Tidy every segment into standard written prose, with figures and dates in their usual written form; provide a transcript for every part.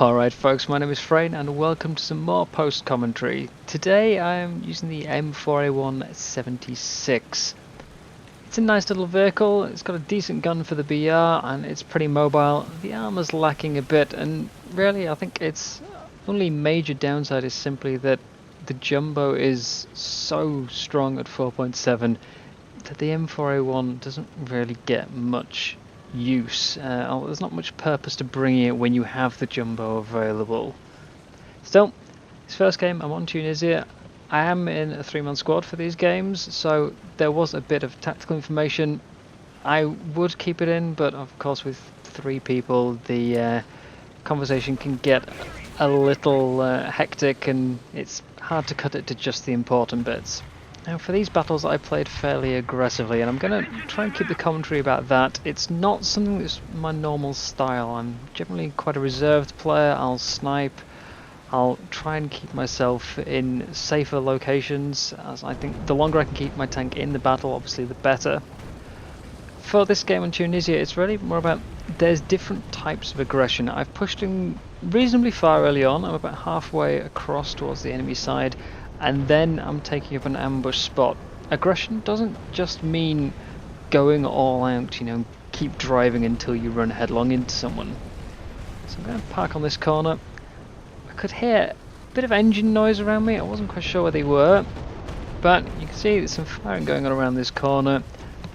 Alright folks, my name is Freyn and welcome to some more post commentary. Today I am using the M4A1 76. It's a nice little vehicle, it's got a decent gun for the BR and it's pretty mobile. The armor's lacking a bit and really I think its only major downside is simply that the jumbo is so strong at 4.7 that the M4A1 doesn't really get much use. There's not much purpose to bringing it when you have the jumbo available. Still, this first game I'm on Tunisia. I am in a 3-man squad for these games, so there was a bit of tactical information. I would keep it in, but of course with 3 people the conversation can get a little hectic and it's hard to cut it to just the important bits. Now for these battles I played fairly aggressively and I'm going to try and keep the commentary about that. It's not something that's my normal style. I'm generally quite a reserved player. I'll snipe, I'll try and keep myself in safer locations, as I think the longer I can keep my tank in the battle obviously the better. For this game on Tunisia it's really more about there's different types of aggression. I've pushed in reasonably far early on. I'm about halfway across towards the enemy side. And then I'm taking up an ambush spot. Aggression doesn't just mean going all out, you know, keep driving until you run headlong into someone. So I'm going to park on this corner. I could hear a bit of engine noise around me. I wasn't quite sure where they were. But you can see there's some firing going on around this corner.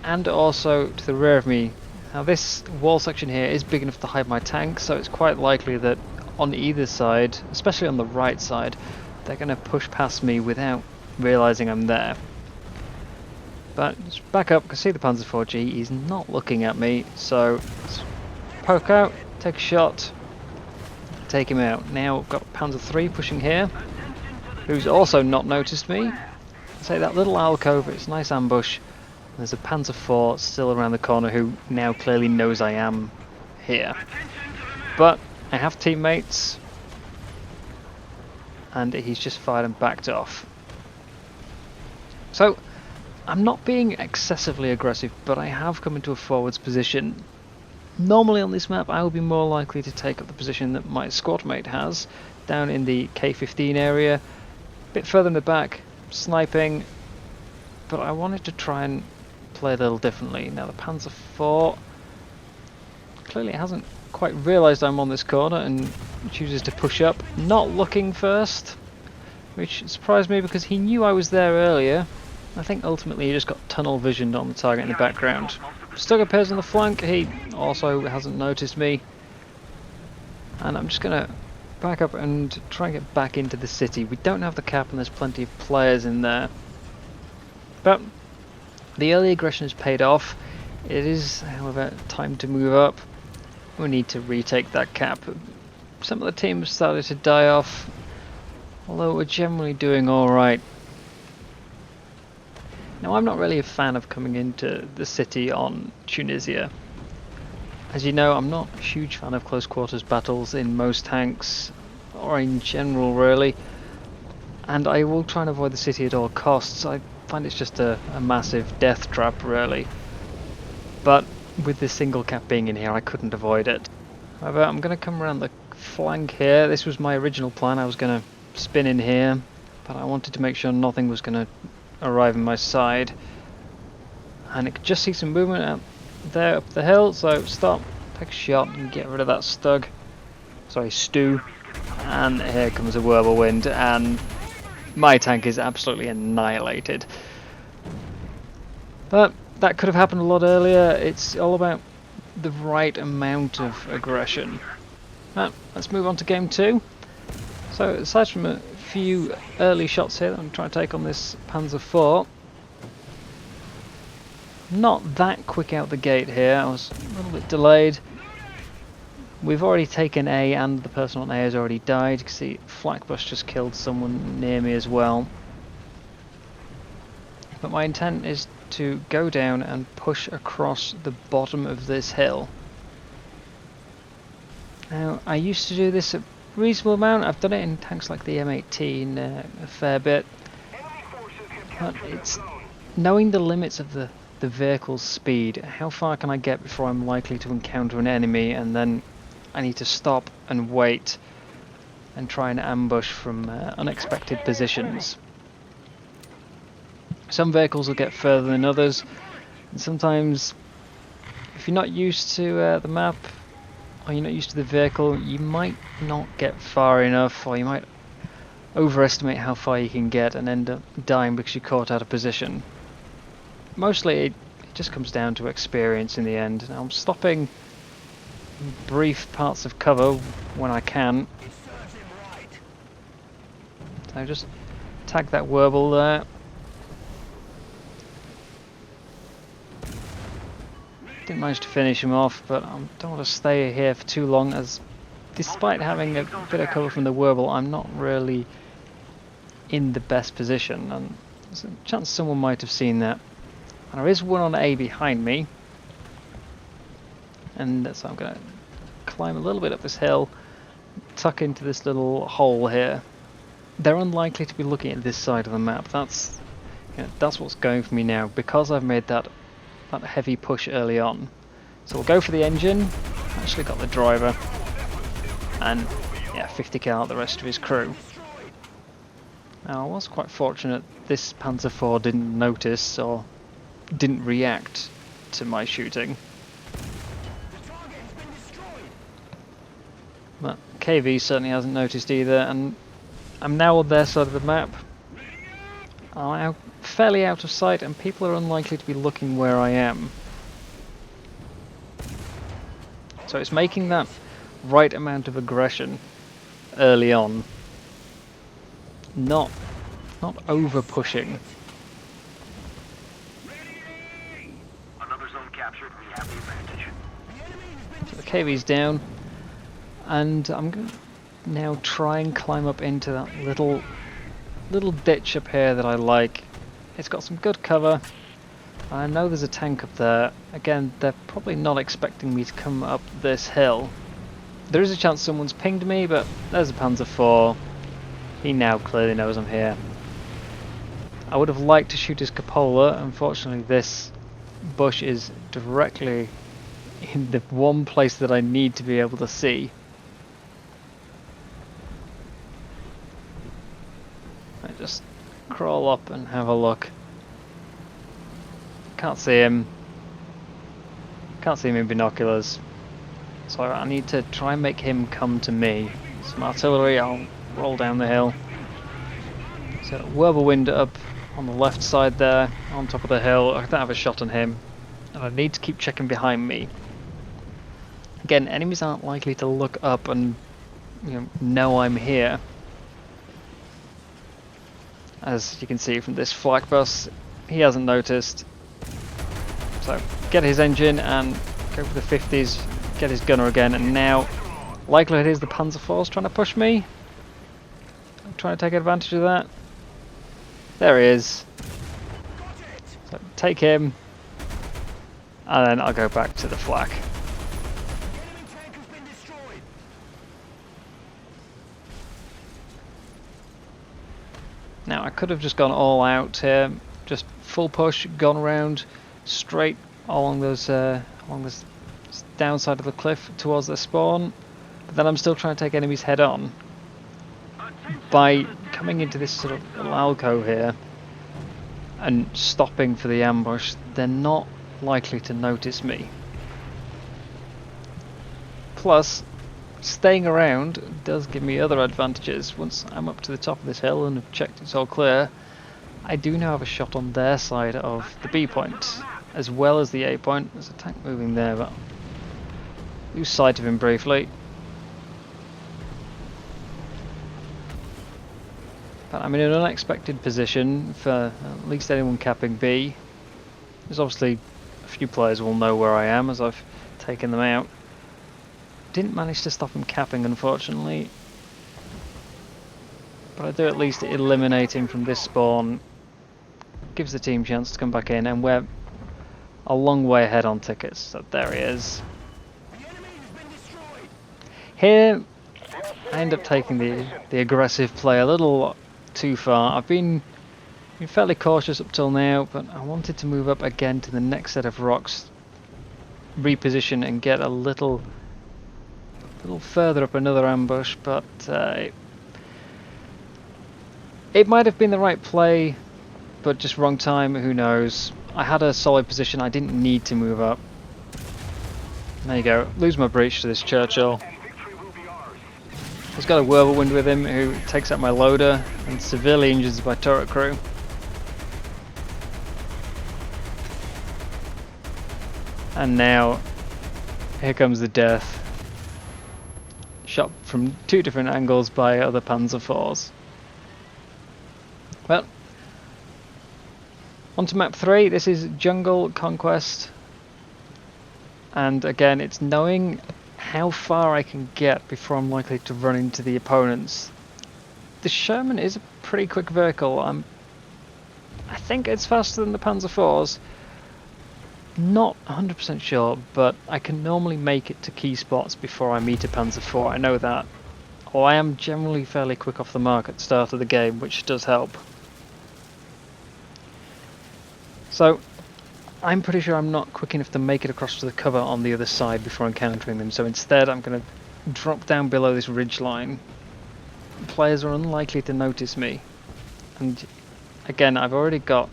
And also to the rear of me. Now this wall section here is big enough to hide my tank, so it's quite likely that on either side, especially on the right side, they're going to push past me without realising I'm there. But just back up, I can see the Panzer IV-G, he's not looking at me, so let's poke out, take a shot, take him out. Now we've got Panzer III pushing here, who's also not noticed me. I say that little alcove, it's a nice ambush. There's a Panzer IV still around the corner who now clearly knows I am here. But I have teammates, and he's just fired and backed off. So I'm not being excessively aggressive, but I have come into a forwards position. Normally on this map I will be more likely to take up the position that my squad mate has, down in the K15 area, a bit further in the back, sniping, but I wanted to try and play a little differently. Now the Panzer IV clearly hasn't quite realised I'm on this corner and chooses to push up, not looking first, which surprised me because he knew I was there earlier. I think ultimately he just got tunnel visioned on the target in the background. Stuck appears on the flank, he also hasn't noticed me, and I'm just going to back up and try and get back into the city. We don't have the cap and there's plenty of players in there, but the early aggression has paid off. It is, however, time to move up. We need to retake that cap. Some of the teams started to die off, although we're generally doing alright. Now I'm not really a fan of coming into the city on Tunisia. As you know, I'm not a huge fan of close quarters battles in most tanks, or in general really, and I will try and avoid the city at all costs. I find it's just a massive death trap really. But with this single cap being in here I couldn't avoid it. However, I'm going to come around the flank here. This was my original plan. I was going to spin in here, but I wanted to make sure nothing was going to arrive in my side. And I could just see some movement out there up the hill, so stop, take a shot and get rid of that stew. And here comes a whirlwind and my tank is absolutely annihilated. But that could have happened a lot earlier. It's all about the right amount of aggression. Now, let's move on to game 2. So aside from a few early shots here that I'm trying to take on this Panzer IV, not that quick out the gate here. I was a little bit delayed. We've already taken A and the person on A has already died. You can see Flakbush just killed someone near me as well. But my intent is to go down and push across the bottom of this hill. Now I used to do this a reasonable amount. I've done it in tanks like the M18 a fair bit, but it's knowing the limits of the vehicle's speed. How far can I get before I'm likely to encounter an enemy, and then I need to stop and wait and try and ambush from unexpected positions. Some vehicles will get further than others, and sometimes if you're not used to the map or you're not used to the vehicle, you might not get far enough, or you might overestimate how far you can get and end up dying because you're caught out of position. Mostly it just comes down to experience in the end. Now I'm stopping brief parts of cover when I can. So just tag that Werble there. Didn't manage to finish him off, but I don't want to stay here for too long, as despite having a bit of cover from the Werble, I'm not really in the best position, and there's a chance someone might have seen that. And there is one on A behind me, and so I'm going to climb a little bit up this hill, tuck into this little hole here. They're unlikely to be looking at this side of the map. That's what's going for me now, because I've made that heavy push early on. So we'll go for the engine. Actually got the driver, and yeah, 50k out the rest of his crew. Now I was quite fortunate this Panzer IV didn't notice or didn't react to my shooting. But KV certainly hasn't noticed either, and I'm now on their side of the map. I'm now fairly out of sight, and people are unlikely to be looking where I am. So it's making that right amount of aggression early on. Not over pushing. Another zone captured. We have the advantage. So the KV's down, and I'm going to now try and climb up into that little ditch up here that I like. It's got some good cover. I know there's a tank up there. Again, they're probably not expecting me to come up this hill. There is a chance someone's pinged me, but there's a Panzer IV. He now clearly knows I'm here. I would have liked to shoot his cupola. Unfortunately, this bush is directly in the one place that I need to be able to see. I just crawl up and have a look. Can't see him. Can't see him in binoculars. So I need to try and make him come to me. Some artillery, I'll roll down the hill. So Wirbelwind up on the left side there, on top of the hill. I don't have a shot on him, and I need to keep checking behind me. Again, enemies aren't likely to look up and know I'm here. As you can see from this flak bus, he hasn't noticed. So get his engine and go for the 50s, get his gunner again, and now likelihood is the Panzer IV's trying to push me. I'm trying to take advantage of that. There he is. So take him, and then I'll go back to the flak. Now I could have just gone all out here, just full push, gone around straight along those along this downside of the cliff towards their spawn, but then I'm still trying to take enemies head on. By coming into this sort of little alcove here and stopping for the ambush, they're not likely to notice me. Plus, staying around does give me other advantages. Once I'm up to the top of this hill and have checked it's all clear, I do now have a shot on their side of the B point, as well as the A point. There's a tank moving there, but I'll lose sight of him briefly. But I'm in an unexpected position for at least anyone capping B. There's obviously a few players who will know where I am as I've taken them out. Didn't manage to stop him capping, unfortunately, but I do at least eliminate him from this spawn. Gives the team a chance to come back in, and we're a long way ahead on tickets. So there he is. Here I end up taking the aggressive play a little too far. I've been fairly cautious up till now, but I wanted to move up again to the next set of rocks, reposition and get a little a little further up another ambush, but it might have been the right play, but just wrong time, who knows. I had a solid position, I didn't need to move up. There you go, lose my breach to this Churchill. He's got a whirlwind with him who takes out my loader and severely injures my turret crew. And now, here comes the death. Shot from two different angles by other Panzer IVs. Well, on to map 3, this is Jungle Conquest. And again, it's knowing how far I can get before I'm likely to run into the opponents. The Sherman is a pretty quick vehicle. I think it's faster than the Panzer IVs. Not 100% sure, but I can normally make it to key spots before I meet a Panzer IV, I know that. Or I am generally fairly quick off the mark at the start of the game, which does help. So, I'm pretty sure I'm not quick enough to make it across to the cover on the other side before encountering them, so instead I'm going to drop down below this ridge line. Players are unlikely to notice me. And again, I've already got,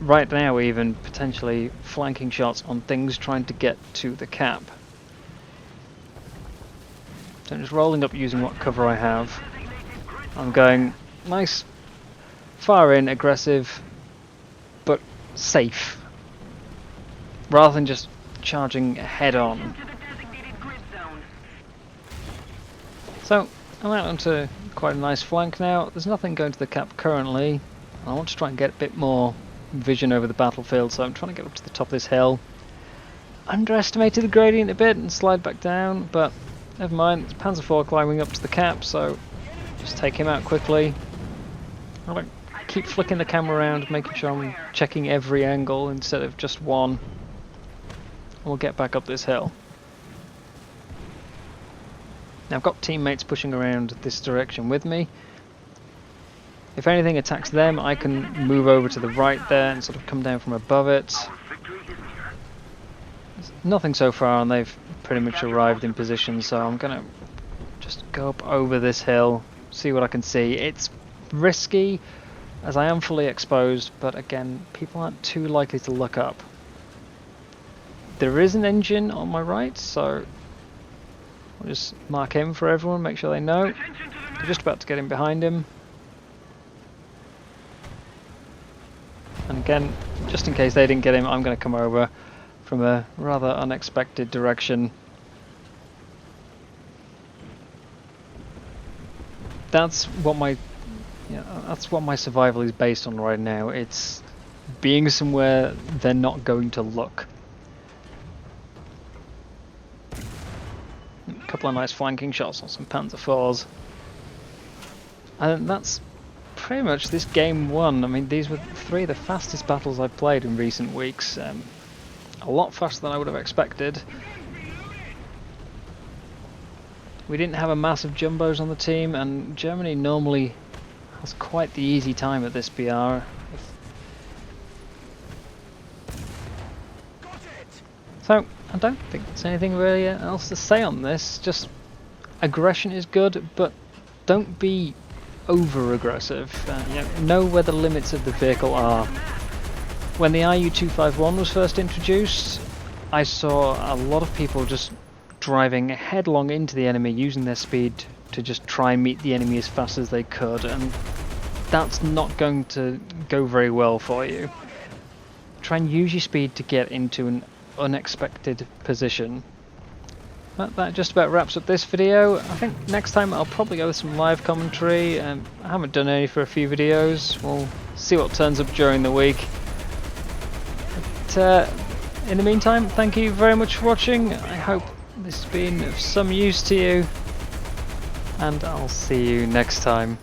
right now even, potentially flanking shots on things trying to get to the cap. So I'm just rolling up using what cover I have. I'm going nice, far in, aggressive, but safe, rather than just charging head on. So I'm out onto quite a nice flank now. There's nothing going to the cap currently. I want to try and get a bit more vision over the battlefield, so I'm trying to get up to the top of this hill. Underestimated the gradient a bit and slide back down, but never mind. It's Panzer IV climbing up to the cap, so just take him out quickly. I don't keep flicking the camera around, making sure I'm checking every angle instead of just one. And we'll get back up this hill. Now I've got teammates pushing around this direction with me. If anything attacks them, I can move over to the right there and sort of come down from above it. There's nothing so far, and they've pretty much arrived in position, so I'm gonna just go up over this hill, see what I can see. It's risky, as I am fully exposed, but again, people aren't too likely to look up. There is an engine on my right, so I'll just mark him for everyone, make sure they know. They're just about to get in behind him. And again, just in case they didn't get him, I'm going to come over from a rather unexpected direction. That's what my survival is based on right now. It's being somewhere they're not going to look. A couple of nice flanking shots on some Panzer IVs. And that's pretty much this game won. I mean, these were 3 of the fastest battles I've played in recent weeks. A lot faster than I would have expected. We didn't have a massive jumbos on the team, and Germany normally has quite the easy time at this BR. So, I don't think there's anything really else to say on this. Just aggression is good, but don't be over-aggressive. Know where the limits of the vehicle are. When the RU-251 was first introduced, I saw a lot of people just driving headlong into the enemy, using their speed to just try and meet the enemy as fast as they could, and that's not going to go very well for you. Try and use your speed to get into an unexpected position. But that just about wraps up this video. I think next time I'll probably go with some live commentary. I haven't done any for a few videos. We'll see what turns up during the week. But in the meantime, thank you very much for watching. I hope this has been of some use to you, and I'll see you next time.